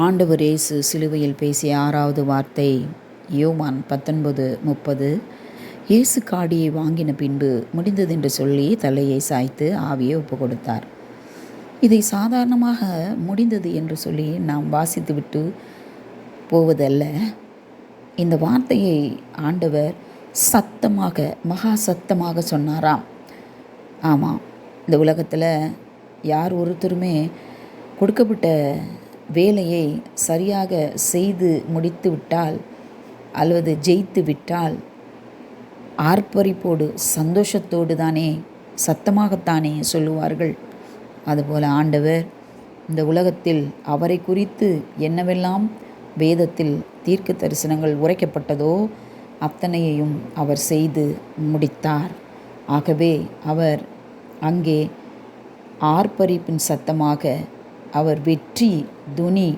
ஆண்டவர் இயேசு சிலுவையில் பேசிய 6வது வார்த்தை யோவான் 19:30. இயேசு காடியை வாங்கின பின்பு முடிந்ததென்று சொல்லி தலையை சாய்த்து ஆவியை ஒப்பு கொடுத்தார். இதை சாதாரணமாக முடிந்தது என்று சொல்லி நாம் வாசித்துவிட்டு போவதல்ல. இந்த வார்த்தையை ஆண்டவர் சத்தமாக, மகா சத்தமாக சொன்னாராம். ஆமாம், இந்த உலகத்தில் யார் ஒருத்தருமே கொடுக்கப்பட்ட வேலையை சரியாக செய்து முடித்து விட்டால் அல்லது ஜெயித்து விட்டால் ஆர்ப்பரிப்போடு சந்தோஷத்தோடு தானே சத்தமாகத்தானே சொல்லுவார்கள். அதுபோல் ஆண்டவர் இந்த உலகத்தில் அவரை குறித்து என்னவெல்லாம் வேதத்தில் தீர்க்க தரிசனங்கள் உரைக்கப்பட்டதோ அத்தனையையும் அவர் செய்து முடித்தார். ஆகவே அவர் அங்கே ஆர்ப்பரிப்பின் சத்தமாக, அவர் வெற்றி துனி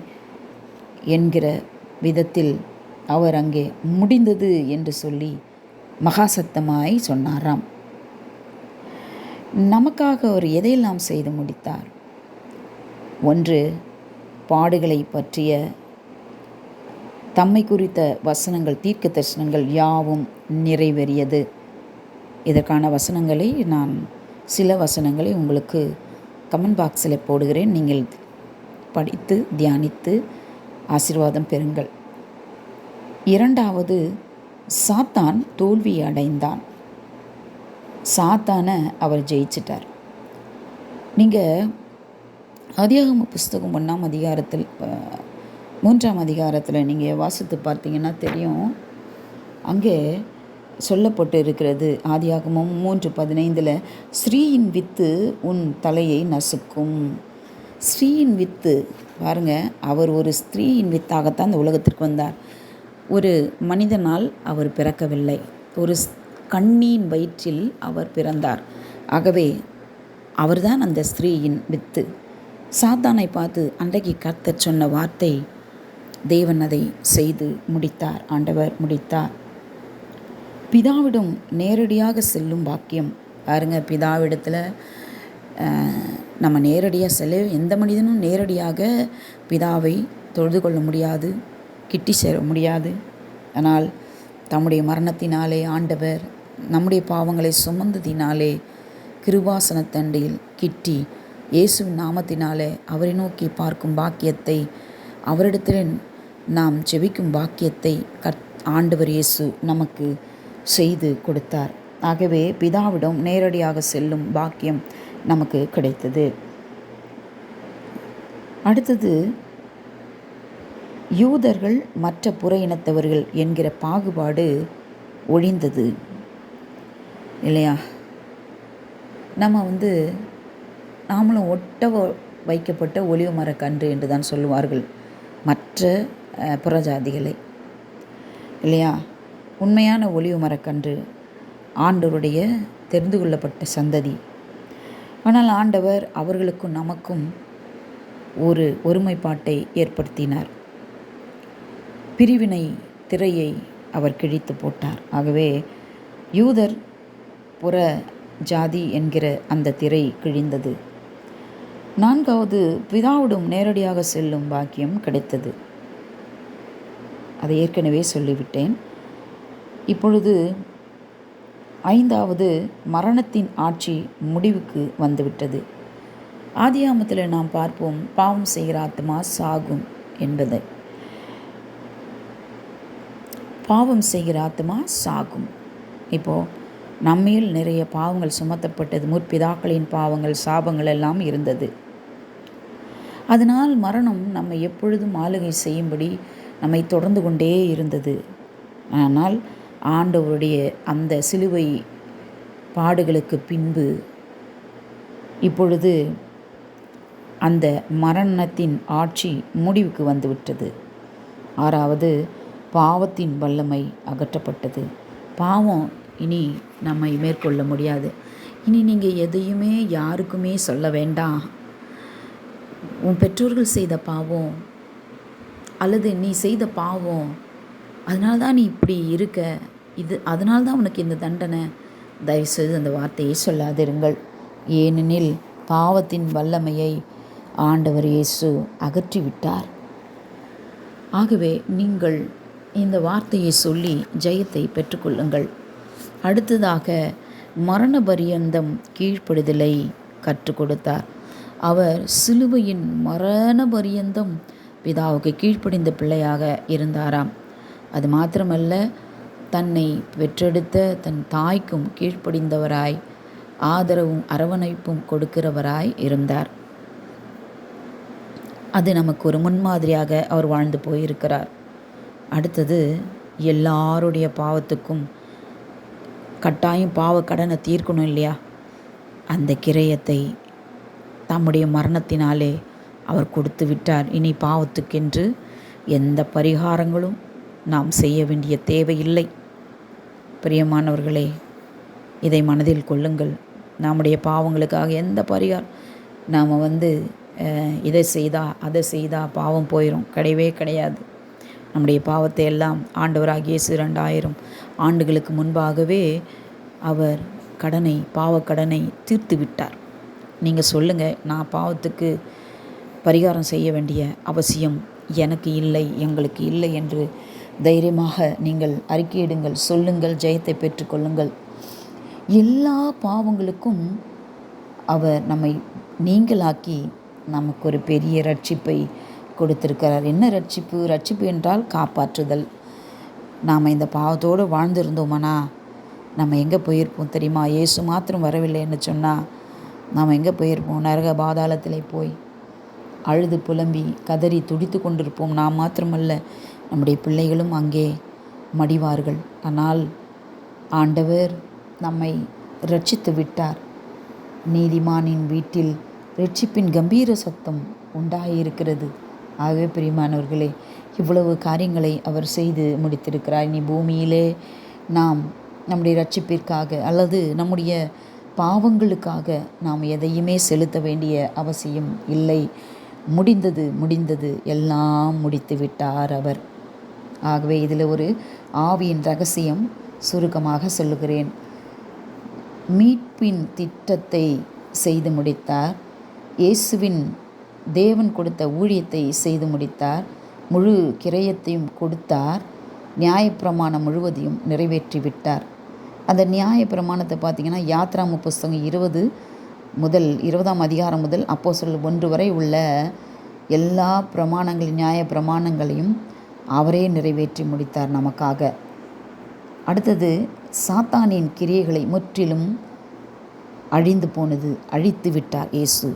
என்கிற விதத்தில் அவர் அங்கே முடிந்தது என்று சொல்லி மகா சத்தமாய் சொன்னாராம். நமக்காக அவர் எதையெல்லாம் செய்து முடித்தார்? ஒன்று, பாடுகளை பற்றிய தம்மை குறித்த வசனங்கள், தீர்க்க தரிசனங்கள் யாவும் நிறைவேறியது. இதற்கான வசனங்களை நான் சில வசனங்களை உங்களுக்கு கமெண்ட் பாக்ஸில் போடுகிறேன். நீங்கள் படித்து தியானித்து ஆசீர்வாதம் பெறுங்கள். இரண்டாவது, சாத்தான் தோல்வி அடைந்தான். சாத்தானை அவர் ஜெயிச்சிட்டார். நீங்கள் ஆதியாகம புஸ்தகம் 1ஆம் அதிகாரத்தில் 3ஆம் அதிகாரத்தில் நீங்கள் வாசித்து பார்த்தீங்கன்னா தெரியும். அங்கே சொல்லப்பட்டு இருக்கிறது, ஆதியாகமம் 3:15, ஸ்ரீயின் வித்து உன் தலையை நசுக்கும். ஸ்ரீயின் வித்து பாருங்கள், அவர் ஒரு ஸ்திரீயின் வித்தாகத்தான் இந்த உலகத்திற்கு வந்தார். ஒரு மனிதனால் அவர் பிறக்கவில்லை, ஒரு கண்ணியின் வயிற்றில் அவர் பிறந்தார். ஆகவே அவர்தான் அந்த ஸ்திரீயின் வித்து. சாத்தானை பார்த்து அன்றைக்கு கர்த்தர் சொன்ன வார்த்தை, தேவன் அதை செய்து முடித்தார், ஆண்டவர் முடித்தார். பிதாவிடம் நேரடியாக செல்லும் பாக்கியம் பாருங்க. பிதாவிடத்தில் நம்ம நேரடியாக செல்ல, எந்த மனிதனும் நேரடியாக பிதாவை தொழுது கொள்ள முடியாது, கிட்டி சேர முடியாது. ஆனால் தம்முடைய மரணத்தினாலே ஆண்டவர் நம்முடைய பாவங்களை சுமந்ததினாலே கிருபாசனத்தண்டையில் கிட்டி இயேசுவின் நாமத்தினாலே அவரை நோக்கி பார்க்கும் பாக்கியத்தை, அவரிடத்தில் நாம் ஜெபிக்கும் பாக்கியத்தை ஆண்டவர் இயேசு நமக்கு செய்து கொடுத்தார். ஆகவே பிதாவிடம் நேரடியாக செல்லும் பாக்கியம் நமக்கு கிடைத்தது. அடுத்தது, யூதர்கள் மற்ற புற இனத்தவர்கள் என்கிற பாகுபாடு ஒழிந்தது இல்லையா? நம்ம நாமளும் ஒட்ட வைக்கப்பட்ட ஒலிவ மரக்கன்று என்று தான் சொல்லுவார்கள் மற்ற புறஜாதிகளை இல்லையா? உண்மையான ஒலிவ மரக்கன்று ஆண்டவருடைய தெரிந்து கொள்ளப்பட்ட சந்ததி. ஆனால் ஆண்டவர் அவர்களுக்கும் நமக்கும் ஒரு ஒருமைப்பாட்டை ஏற்படுத்தினார். பிரிவினை திரையை அவர் கிழித்து போட்டார். ஆகவே யூதர் புற ஜாதி என்கிற அந்த திரை கிழிந்தது. நான்காவது, பிதாவிடம் நேரடியாக செல்லும் பாக்கியம் கிடைத்தது. அதை ஏற்கனவே சொல்லிவிட்டேன். இப்பொழுது ஐந்தாவது, மரணத்தின் ஆட்சி முடிவுக்கு வந்துவிட்டது. ஆதியாகமத்தில் நாம் பார்ப்போம், பாவம் செய்கிற ஆத்மா சாகும் என்பதை. பாவம் செய்கிற ஆத்மா சாகும். இப்போது நம்மேல் நிறைய பாவங்கள் சுமத்தப்பட்டது. முற்பிதாக்களின் பாவங்கள், சாபங்கள் எல்லாம் இருந்தது. அதனால் மரணம் நம்மை எப்பொழுதும் ஆளுகை செய்யும்படி நம்மை தொடர்ந்து கொண்டே இருந்தது. ஆனால் ஆண்டவருடைய அந்த சிலுவை பாடுகளுக்கு பின்பு இப்பொழுது அந்த மரணத்தின் ஆட்சி முடிவுக்கு வந்துவிட்டது. ஆறாவது, பாவத்தின் வல்லமை அகற்றப்பட்டது. பாவம் இனி நம்மை மேற்கொள்ள முடியாது. இனி நீங்கள் எதையுமே யாருக்குமே சொல்ல வேண்டாம். உன் பெற்றோர்கள் செய்த பாவம் அல்லது நீ செய்த பாவம், அதனால தான் நீ இப்படி இருக்க, அதனால தான் உனக்கு இந்த தண்டனை, தயவுசெய்து அந்த வார்த்தையை சொல்லாதிருங்கள். ஏனெனில் பாவத்தின் வல்லமையை ஆண்டவர் இயேசு அகற்றிவிட்டார். ஆகவே நீங்கள் இந்த வார்த்தையை சொல்லி ஜெயத்தை பெற்றுக்கொள்ளுங்கள். அடுத்ததாக மரண பரியந்தம் கீழ்ப்படுதலை கற்றுக் கொடுத்தார். அவர் சிலுவையின் மரண பரியந்தம் பிதாவுக்கு கீழ்ப்படிந்த பிள்ளையாக இருந்தாராம். அது மாத்திரமல்ல, தன்னை பெற்றெடுத்த தன் தாய்க்கும் கீழ்ப்படிந்தவராய் ஆதரவும் அரவணைப்பும் கொடுக்கிறவராய் இருந்தார். அது நமக்கு ஒரு முன்மாதிரியாக அவர் வாழ்ந்து போயிருக்கிறார். அடுத்தது, எல்லாருடைய பாவத்துக்கும் கட்டாயம் பாவ கடனை தீர்க்கணும் இல்லையா? அந்த கிரயத்தை தம்முடைய மரணத்தினாலே அவர் கொடுத்து விட்டார். இனி பாவத்துக்கென்று எந்த பரிகாரங்களும் நாம் செய்ய வேண்டிய தேவையில்லை. பிரியமானவர்களே, இதை மனதில் கொள்ளுங்கள். நம்முடைய பாவங்களுக்காக எந்த பரிகாரம் நாம் இதை செய்தா அதை செய்தா பாவம் போயிடும், கிடையவே கிடையாது. நம்முடைய பாவத்தை எல்லாம் ஆண்டவராகிய இயேசு 2000 ஆண்டுகளுக்கு முன்பாகவே அவர் பாவக்கடனை தீர்த்து விட்டார். நீங்கள் சொல்லுங்கள், நான் பாவத்துக்கு பரிகாரம் செய்ய வேண்டிய அவசியம் எனக்கு இல்லை, எங்களுக்கு இல்லை என்று தைரியமாக நீங்கள் அறிக்கையிடுங்கள், சொல்லுங்கள், ஜெயத்தை பெற்றுக்கொள்ளுங்கள். எல்லா பாவங்களுக்கும் அவர் நம்மை நீங்களாக்கி நமக்கு ஒரு பெரிய ரட்சிப்பை கொடுத்திருக்கிறார். என்ன ரட்சிப்பு? ரட்சிப்பு என்றால் காப்பாற்றுதல். நாம் இந்த பாவத்தோடு வாழ்ந்திருந்தோமானா நம்ம எங்கே போயிருப்போம் தெரியுமா? இயேசு மாத்திரம் வரவில்லைன்னு சொன்னால் நாம் எங்கே போயிருப்போம்? நரக பாதாளத்திலே போய் அழுது புலம்பி கதறி துடித்து கொண்டிருப்போம். நாம் மாத்திரமல்ல, நம்முடைய பிள்ளைகளும் அங்கே மடிவார்கள். ஆனால் ஆண்டவர் நம்மை ரட்சித்து விட்டார். நீதிமானின் வீட்டில் ரட்சிப்பின் கம்பீர சத்தம் உண்டாயிருக்கிறது. ஆகவே பிரியமானவர்களே, இவ்வளவு காரியங்களை அவர் செய்து முடித்திருக்கிறார். இனி பூமியிலே நாம் நம்முடைய ரட்சிப்பிற்காக அல்லது நம்முடைய பாவங்களுக்காக நாம் எதையுமே செலுத்த வேண்டிய அவசியம் இல்லை. முடிந்தது, எல்லாம் முடித்து விட்டார் அவர். ஆகவே இதில் ஒரு ஆவியின் ரகசியம் சுருக்கமாக சொல்லுகிறேன். மீட்பின் திட்டத்தை செய்து முடித்தார். இயேசுவின் தேவன் கொடுத்த ஊழியத்தை செய்து முடித்தார். முழு கிரயத்தையும் கொடுத்தார். நியாயப்பிரமாணம் முழுவதையும் நிறைவேற்றி விட்டார். அந்த நியாயப்பிரமாணத்தை பார்த்திங்கன்னா, யாத்ராம புஸ்தகம் 20ஆம் அதிகாரம் முதல் அப்போஸ்தலர் 1 வரை உள்ள எல்லா நியாய பிரமாணங்களையும் அவரே நிறைவேற்றி முடித்தார் நமக்காக. அடுத்தது, சாத்தானின் கிரியைகளை முற்றிலும் அழித்து விட்டார் இயேசு.